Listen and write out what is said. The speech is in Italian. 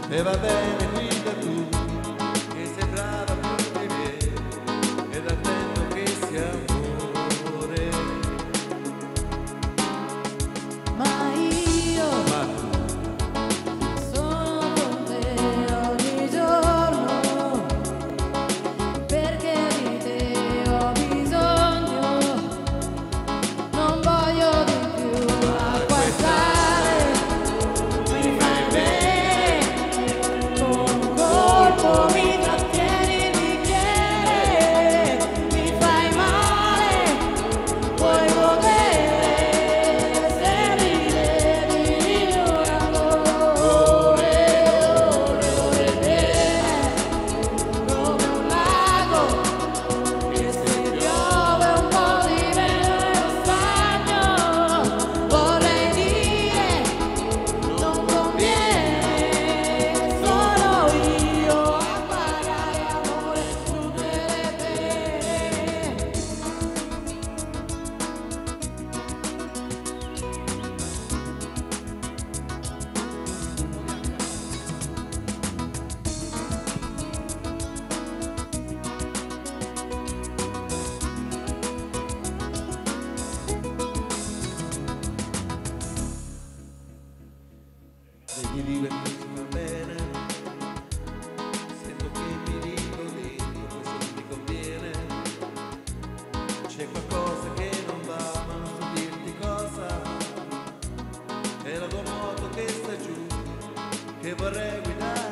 E va bene, guida tu, che sei brava più di me, ed attendo che sia amore. Ma io Ma sono con te ogni giorno, perché di te ho bisogno, non voglio di più acqua e sale, mi fai bene, con un colpo mi trattieni il bicchiere, mi fai male, puoi godere se ridevi un amore, ore bene, come un lago, che se piove un po' di vento lo stagno, vorrei dire, non conviene, sono io a pagare amore tutte le pene. devi divertirti, va bene, sento che mi dico dentro, questo non mi conviene, c'è qualcosa che non va, ma non so dirti cosa, è la tua moto che sta giù, che vorrei guidare.